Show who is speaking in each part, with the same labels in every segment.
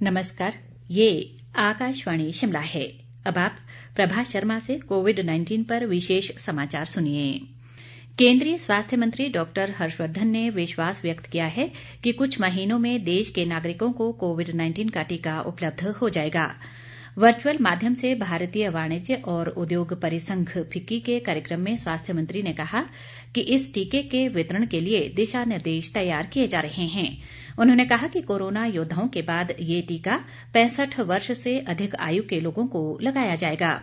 Speaker 1: नमस्कार, ये आकाशवाणी शिमला है। अब आप प्रभा शर्मा से कोविड-19 पर विशेष समाचार सुनिए। केंद्रीय स्वास्थ्य मंत्री डॉक्टर हर्षवर्धन ने विश्वास व्यक्त किया है कि कुछ महीनों में देश के नागरिकों को कोविड-19 का टीका उपलब्ध हो जाएगा। वर्चुअल माध्यम से भारतीय वाणिज्य और उद्योग परिसंघ फिक्की के कार्यक्रम में स्वास्थ्य मंत्री ने कहा कि इस टीके के वितरण के लिए दिशा निर्देश तैयार किए जा रहे हैं। उन्होंने कहा कि कोरोना योद्धाओं के बाद ये टीका 65 वर्ष से अधिक आयु के लोगों को लगाया जाएगा।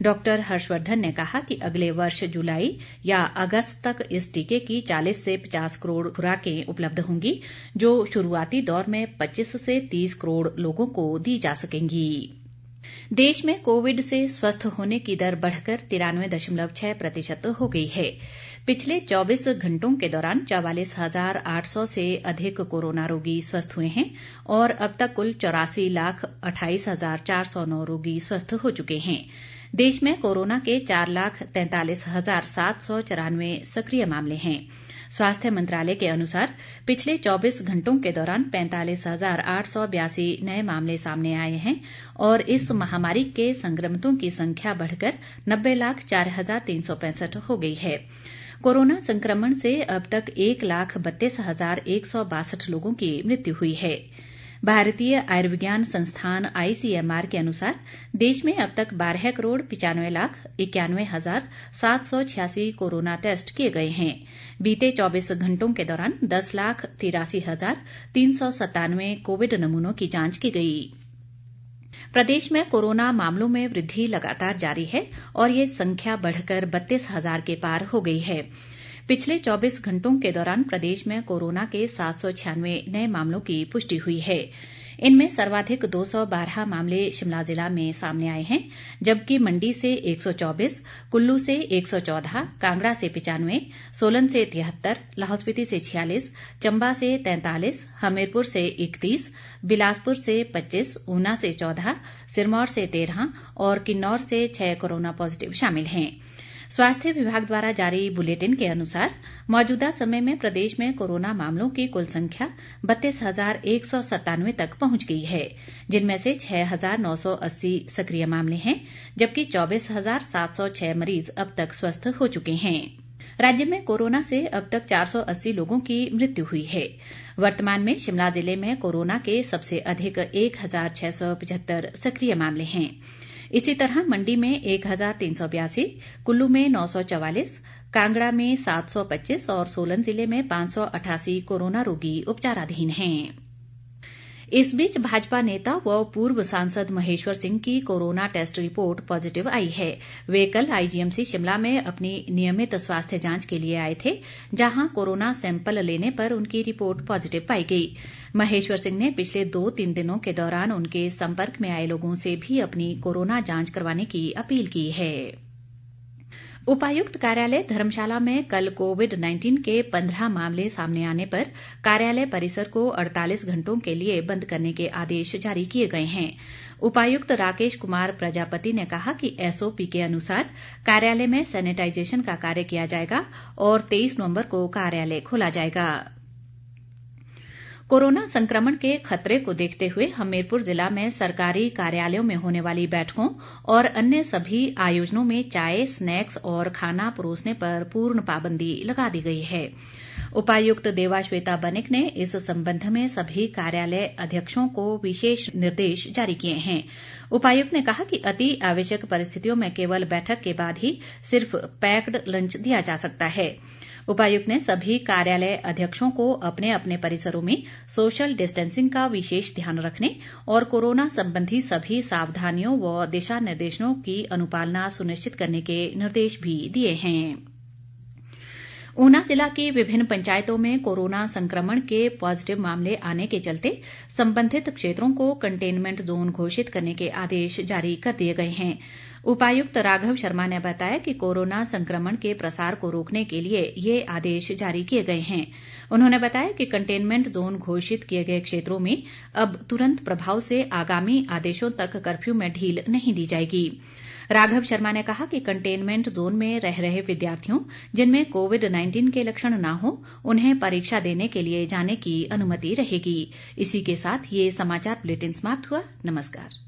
Speaker 1: डॉक्टर हर्षवर्धन ने कहा कि अगले वर्ष जुलाई या अगस्त तक इस टीके की 40 से 50 करोड़ खुराकें उपलब्ध होंगी, जो शुरुआती दौर में 25 से 30 करोड़ लोगों को दी जा सकेंगी। देश में कोविड से स्वस्थ होने की दर बढ़कर 93.6% हो गई है। पिछले 24 घंटों के दौरान 44,800 से अधिक कोरोना रोगी स्वस्थ हुए हैं और अब तक कुल 84,28,409 रोगी स्वस्थ हो चुके हैं। देश में कोरोना के 4,43,794 सक्रिय मामले हैं। स्वास्थ्य मंत्रालय के अनुसार पिछले 24 घंटों के दौरान 45,882 नए मामले सामने आए हैं और इस महामारी के संक्रमितों की संख्या बढ़कर 90,04,365 हो गई है। कोरोना संक्रमण से अब तक 1,32,162 लोगों की मृत्यु हुई है। भारतीय आयुर्विज्ञान संस्थान ICMR के अनुसार देश में अब तक 12,95,91,786 कोरोना टेस्ट किए गए हैं। बीते 24 घंटों के दौरान 10,83,397 कोविड नमूनों की जांच की गई। प्रदेश में कोरोना मामलों में वृद्धि लगातार जारी है और ये संख्या बढ़कर 32,000 के पार हो गई है। पिछले 24 घंटों के दौरान प्रदेश में कोरोना के 796 नए मामलों की पुष्टि हुई है। इनमें सर्वाधिक 212 मामले शिमला जिला में सामने आए हैं, जबकि मंडी से 124, कुल्लू से 114, कांगड़ा से 95, सोलन से 73, लाहौल स्पीति से 46, चंबा से 43, हमीरपुर से 31, बिलासपुर से 25, ऊना से 14, सिरमौर से 13 और किन्नौर से 6 कोरोना पॉजिटिव शामिल हैं। स्वास्थ्य विभाग द्वारा जारी बुलेटिन के अनुसार मौजूदा समय में प्रदेश में कोरोना मामलों की कुल संख्या 32,197 तक पहुंच गई है, जिनमें से 6,980 सक्रिय मामले हैं, जबकि 24,706 मरीज अब तक स्वस्थ हो चुके हैं। राज्य में कोरोना से अब तक 480 लोगों की मृत्यु हुई है। वर्तमान में शिमला जिले में कोरोना के सबसे अधिक 1,675 सक्रिय मामले हैं। इसी तरह मंडी में 1,382, कुल्लू में 944, कांगड़ा में 725 और सोलन जिले में 588 कोरोना रोगी उपचाराधीन हैं। इस बीच भाजपा नेता व पूर्व सांसद महेश्वर सिंह की कोरोना टेस्ट रिपोर्ट पॉजिटिव आई है। वे कल IGMC शिमला में अपनी नियमित स्वास्थ्य जांच के लिए आए थे, जहां कोरोना सैंपल लेने पर उनकी रिपोर्ट पॉजिटिव पाई गई। महेश्वर सिंह ने पिछले 2-3 दिनों के दौरान उनके संपर्क में आए लोगों से भी अपनी कोरोना जांच करवाने की अपील की है। उपायुक्त कार्यालय धर्मशाला में कल कोविड-19 के 15 मामले सामने आने पर कार्यालय परिसर को 48 घंटों के लिए बंद करने के आदेश जारी किए गए हैं। उपायुक्त राकेश कुमार प्रजापति ने कहा कि SOP के अनुसार कार्यालय में सैनिटाइजेशन का कार्य किया जाएगा और 23 नवंबर को कार्यालय खोला जाएगा। कोरोना संक्रमण के खतरे को देखते हुए हमीरपुर जिला में सरकारी कार्यालयों में होने वाली बैठकों और अन्य सभी आयोजनों में चाय, स्नैक्स और खाना परोसने पर पूर्ण पाबंदी लगा दी गई है। उपायुक्त देवाश्वेता बनिक ने इस संबंध में सभी कार्यालय अध्यक्षों को विशेष निर्देश जारी किए हैं। उपायुक्त ने कहा कि अति आवश्यक परिस्थितियों में केवल बैठक के बाद ही सिर्फ पैक्ड लंच दिया जा सकता है। उपायुक्त ने सभी कार्यालय अध्यक्षों को अपने अपने परिसरों में सोशल डिस्टेंसिंग का विशेष ध्यान रखने और कोरोना संबंधी सभी सावधानियों व दिशा निर्देशों की अनुपालना सुनिश्चित करने के निर्देश भी दिए हैं। ऊना जिला की विभिन्न पंचायतों में कोरोना संक्रमण के पॉजिटिव मामले आने के चलते संबंधित क्षेत्रों को कंटेनमेंट जोन घोषित करने के आदेश जारी कर दिए गए हैं। उपायुक्त राघव शर्मा ने बताया कि कोरोना संक्रमण के प्रसार को रोकने के लिए ये आदेश जारी किए गए हैं। उन्होंने बताया कि कंटेनमेंट जोन घोषित किए गए क्षेत्रों में अब तुरंत प्रभाव से आगामी आदेशों तक कर्फ्यू में ढील नहीं दी जाएगी। राघव शर्मा ने कहा कि कंटेनमेंट जोन में रह रहे विद्यार्थियों जिनमें कोविड-19 के लक्षण न हो उन्हें परीक्षा देने के लिए जाने की अनुमति रहेगी। इसी के साथ ये समाचार बुलेटिन समाप्त हुआ। नमस्कार।